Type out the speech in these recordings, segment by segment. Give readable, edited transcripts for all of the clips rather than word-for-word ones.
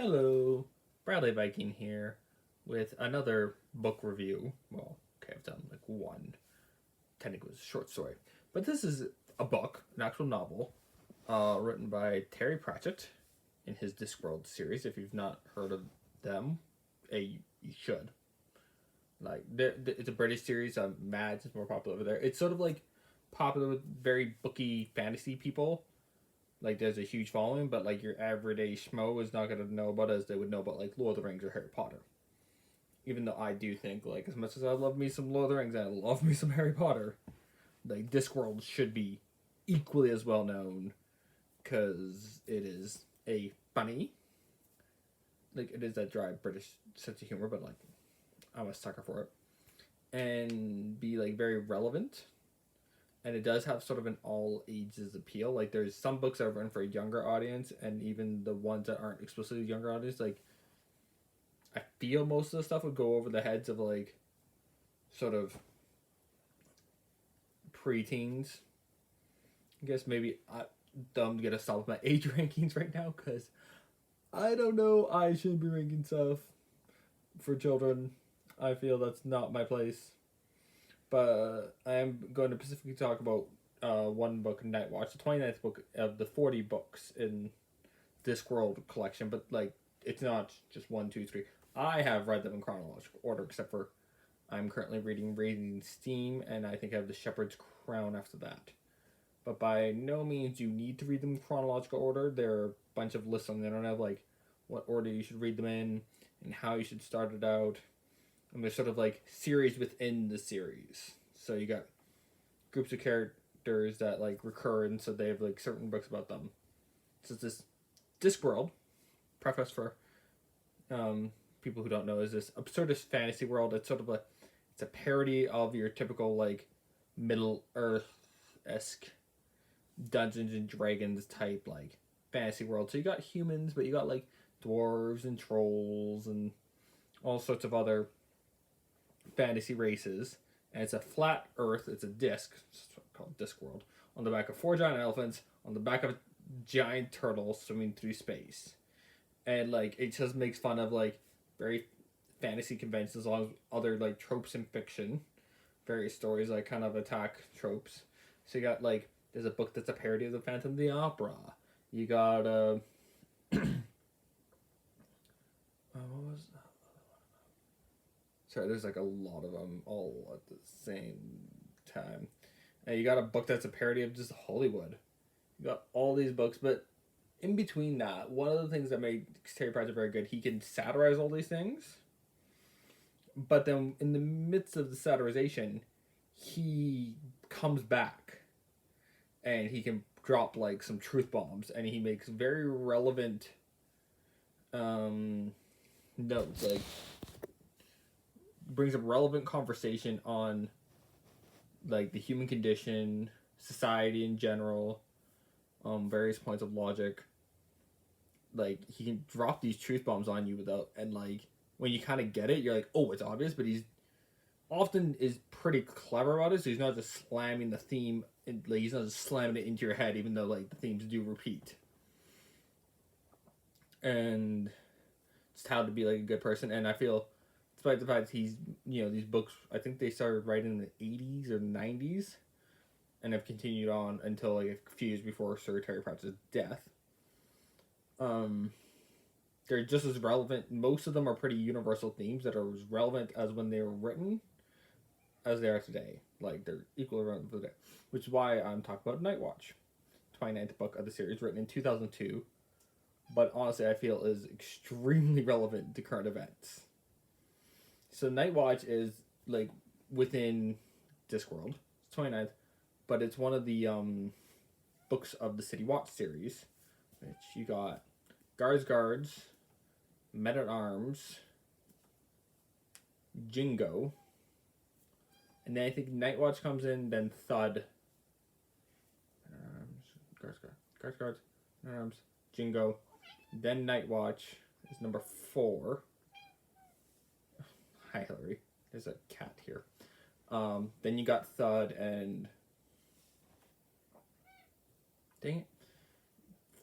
Hello, Bradley Viking here with another book review. Well, okay, I've done like one. Technically, it was a short story, but this is a book, an actual novel, written by Terry Pratchett in his Discworld series. If you've not heard of them, you should. Like, it's a British series. I'm mad it's more popular over there. It's sort of like popular with very booky fantasy people. Like, there's a huge following, but like your everyday schmo is not gonna know about it as they would know about like Lord of the Rings or Harry Potter. Even though I do think, like, as much as I love me some Lord of the Rings and I love me some Harry Potter, like, Discworld should be equally as well known because it is a funny, like, it is that dry British sense of humor, but like, I'm a sucker for it, and be like very relevant. And it does have sort of an all ages appeal. Like, there's some books that are written for a younger audience, and even the ones that aren't explicitly younger audience, like, I feel most of the stuff would go over the heads of like sort of preteens. I guess maybe I'm dumb to get a stop with my age rankings right now because I don't know. I shouldn't be ranking stuff for children. I feel that's not my place. But I am going to specifically talk about one book, Night Watch, the 29th book of the 40 books in Discworld collection. But like, it's not just one, two, three. I have read them in chronological order, except for I'm currently reading Raising Steam, and I think I have The Shepherd's Crown after that. But by no means you need to read them in chronological order. There are a bunch of lists on the internet of like what order you should read them in and how you should start it out. And there's sort of like series within the series. So you got groups of characters that like recur, and so they have like certain books about them. So it's this Discworld, preface for people who don't know, is this absurdist fantasy world. It's sort of it's a parody of your typical like Middle Earth esque Dungeons and Dragons type like fantasy world. So you got humans, but you got like dwarves and trolls and all sorts of other fantasy races. And it's a flat Earth. It's a disc. It's called Discworld. On the back of four giant elephants. On the back of a giant turtle swimming through space. And like it just makes fun of like very fantasy conventions, along with other like tropes in fiction. Various stories like kind of attack tropes. So you got like there's a book that's a parody of the Phantom of the Opera. You got what was that? Sorry, there's like a lot of them all at the same time. And you got a book that's a parody of just Hollywood. You got all these books, but in between that, one of the things that made Terry Pratchett very good, he can satirize all these things, but then in the midst of the satirization, he comes back and he can drop like some truth bombs, and he makes very relevant notes, like brings up relevant conversation on like the human condition, society in general, various points of logic. Like he can drop these truth bombs on you without, and like when you kind of get it, you're like, oh, it's obvious, but he's often is pretty clever about it. So he's not just slamming the theme, like he's not just slamming it into your head, even though like the themes do repeat. And just how to be like a good person. And I feel, despite the fact he's these books, I think they started writing in the 80s or 90s, and have continued on until like a few years before Sir Terry Pratchett's death. They're just as relevant. Most of them are pretty universal themes that are as relevant as when they were written as they are today. Like, they're equally relevant today. Which is why I'm talking about Night Watch, 29th book of the series, written in 2002. But honestly, I feel is extremely relevant to current events. So Night Watch is, like, within Discworld. It's 29th. But it's one of the books of the City Watch series. Which you got Guards, Men at Arms, Jingo, and then I think Night Watch comes in, then Thud, Guards, Men at Arms, Jingo, then Night Watch is number 4. Hi, Hillary. There's a cat here. Then you got Thud and dang it,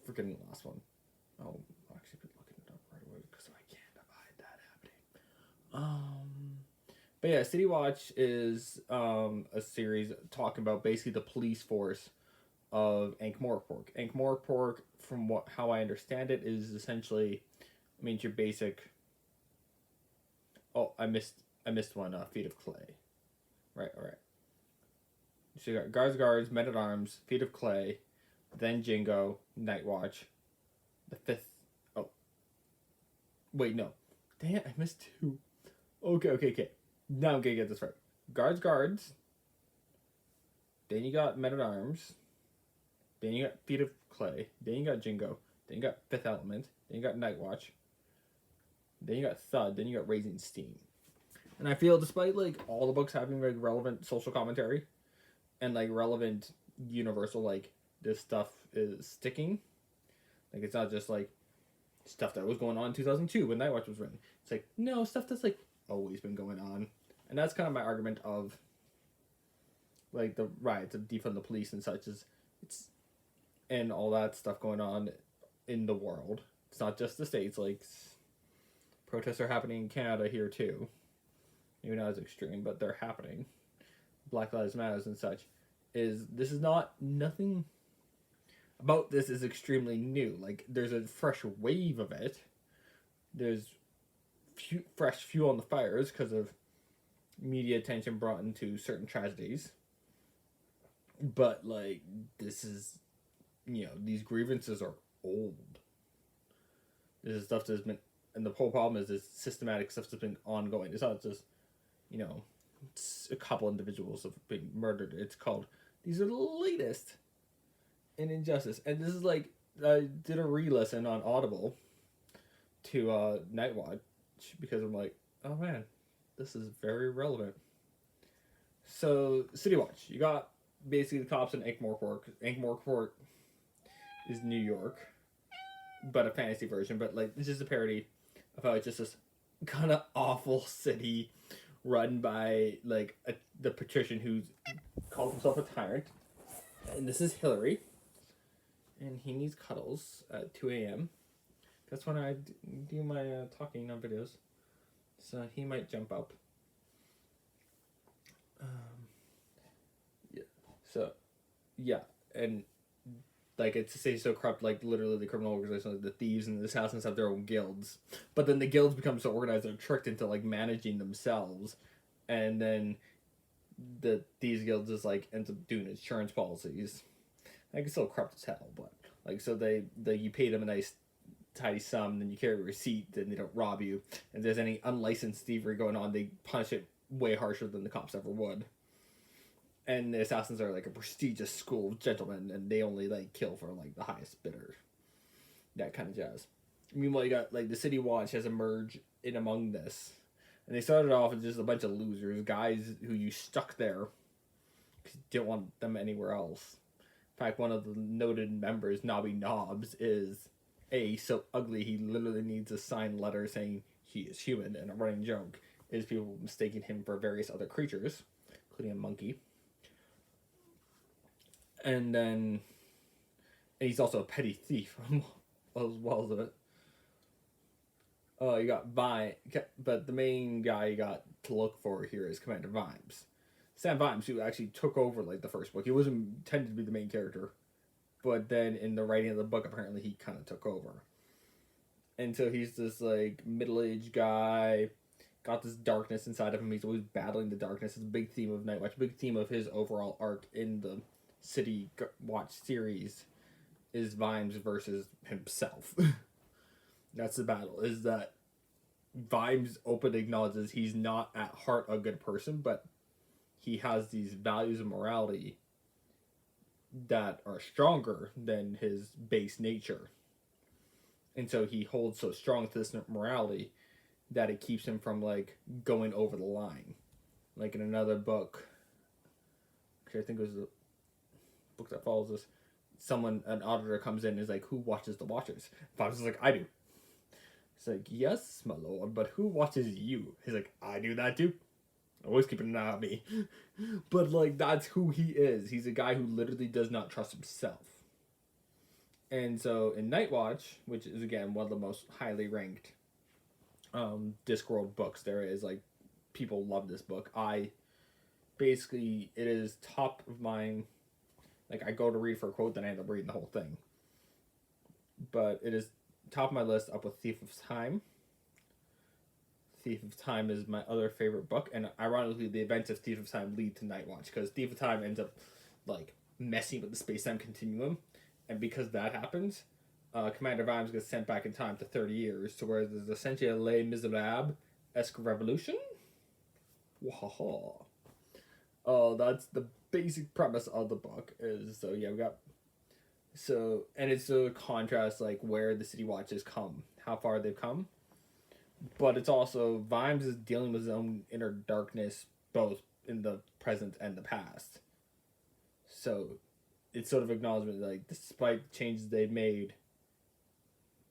forgetting the last one. Oh, actually, looking it up right Um, but yeah, City Watch is a series talking about basically the police force of Ankh-Morpork. Ankh-Morpork, from what how I understand it, is essentially, I mean, your basic. Oh, I missed one. Feet of Clay. Right, all right. So you got guards, men at arms, feet of clay, then Jingo, Night Watch. The fifth. Oh, wait, no. Damn, I missed two. Okay. Now I'm gonna get this right. Guards. Then you got men at arms. Then you got feet of clay. Then you got Jingo. Then you got Fifth Element. Then you got Night Watch. Then you got Thud. Then you got Raising Steam. And I feel, despite like all the books having like relevant social commentary and like relevant universal, like this stuff is sticking. Like it's not just like stuff that was going on in 2002 when Night Watch was written. It's like, no, stuff that's like always been going on. And that's kind of my argument of like the riots of defund the police and such, is it's and all that stuff going on in the world. It's not just the States. Like protests are happening in Canada here too. Maybe not as extreme, but they're happening. Black Lives Matters and such. This is not nothing about this is extremely new. Like there's a fresh wave of it. There's fresh fuel on the fires because of media attention brought into certain tragedies. But like this is, these grievances are old. This is stuff that's been, and the whole problem is this systematic stuff that's been ongoing. It's not just, it's a couple individuals have been murdered. It's called, these are the latest in injustice. And this is like, I did a re-listen on Audible to Night Watch because I'm like, oh man, this is very relevant. So, City Watch, you got basically the cops in Ankh-Morpork. Ankh-Morpork is New York, but a fantasy version. But like, this is a parody of how it's just this kind of awful city run by like the patrician who calls himself a tyrant. And this is Hillary, and he needs cuddles at 2 a.m. That's when I do my talking on videos, so he might jump up. And like it's a city so corrupt, like literally the criminal organization, like the thieves and the assassins have their own guilds, but then the guilds become so organized they're tricked into like managing themselves, and then these guilds is like ends up doing insurance policies. Like it's still corrupt as hell, but like so they you pay them a nice tidy sum, then you carry a receipt, then they don't rob you. And if there's any unlicensed thievery going on, they punish it way harsher than the cops ever would. And the assassins are like a prestigious school of gentlemen, and they only like kill for like the highest bidder. That kind of jazz. Meanwhile, you got like the City Watch has emerged in among this, and they started off as just a bunch of losers, guys who you stuck there because you didn't want them anywhere else. In fact, one of the noted members, Nobby Knobs, is so ugly he literally needs a signed letter saying he is human, and a running joke is people mistaking him for various other creatures, including a monkey. And he's also a petty thief as well as it. You got Vine, but the main guy you got to look for here is Commander Vimes. Sam Vimes, who actually took over like the first book. He wasn't intended to be the main character, but then in the writing of the book, apparently he kind of took over. And so he's this like middle-aged guy, got this darkness inside of him. He's always battling the darkness. It's a big theme of Night Watch. A big theme of his overall arc in the City Watch series is Vimes versus himself. That's the battle. Is that Vimes openly acknowledges he's not at heart a good person, but he has these values of morality that are stronger than his base nature. And so he holds so strong to this morality that it keeps him from like going over the line. Like in another book, which I think was the book that follows this, an auditor comes in and is like, who watches the Watchers? Vimes is like, I do. It's like, yes, my lord, but who watches you? He's like, I do that too. Always keeping an eye on me. But like, that's who he is. He's a guy who literally does not trust himself. And so in Night Watch, which is again one of the most highly ranked Discworld books there is. Like, people love this book. Basically, it is top of mind. Like, I go to read for a quote, then I end up reading the whole thing. But it is top of my list, up with Thief of Time. Thief of Time is my other favorite book, and ironically, the events of Thief of Time lead to Night Watch, because Thief of Time ends up, like, messing with the space-time continuum, and because that happens, Commander Vimes gets sent back in time to 30 years, to where there's essentially a Les Miserables-esque revolution. Wahaha. That's the basic premise of the book. Is so yeah, we got and it's a contrast, like, where the City Watches come, how far they've come, but it's also Vimes is dealing with his own inner darkness, both in the present and the past. So it's sort of acknowledgement, like, despite changes they've made,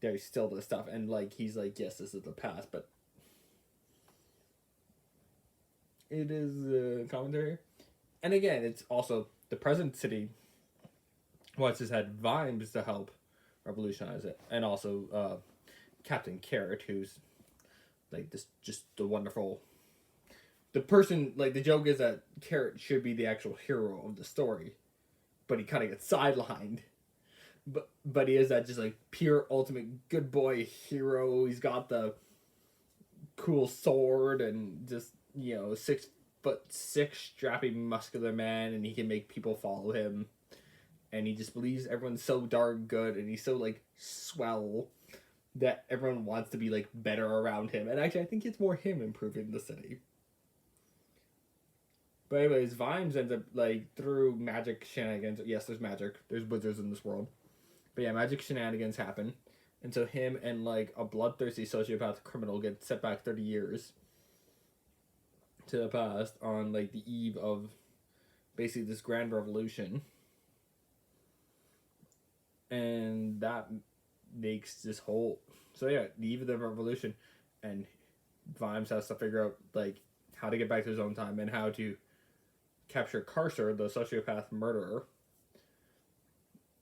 there's still this stuff, and, like, he's like, yes, this is the past, but it is a commentary. And again, it's also the present City Watches had Vimes to help revolutionize it, and also Captain Carrot, who's like this, just the wonderful, the person. Like, the joke is that Carrot should be the actual hero of the story, but he kind of gets sidelined. But he is that just, like, pure ultimate good boy hero. He's got the cool sword and just, 6'6" strappy muscular man, and he can make people follow him. And he just believes everyone's so darn good, and he's so, like, swell that everyone wants to be, like, better around him. And actually, I think it's more him improving the city. But anyways, Vimes ends up, like, through magic shenanigans. Yes, there's magic. There's wizards in this world. But yeah, magic shenanigans happen. And so him and, like, a bloodthirsty sociopath criminal get set back 30 years to the past on, like, the eve of basically this grand revolution. And that makes this whole... So yeah, the eve of the revolution, and Vimes has to figure out, like, how to get back to his own time and how to capture Carcer, the sociopath murderer.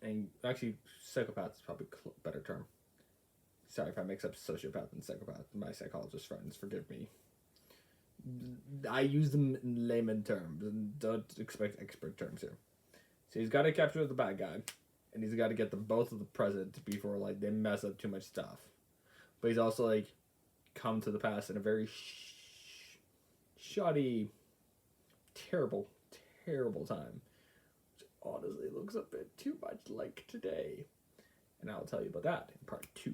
And actually, psychopath is probably a better term. Sorry if I mix up sociopath and psychopath. My psychologist friends, forgive me. I use them in layman terms, and don't expect expert terms here. So he's got to capture the bad guy, and he's got to get them both of the present before, like, they mess up too much stuff. But he's also, like, come to the past in a very shoddy, terrible time, which honestly looks a bit too much like today. And I'll tell you about that in part 2.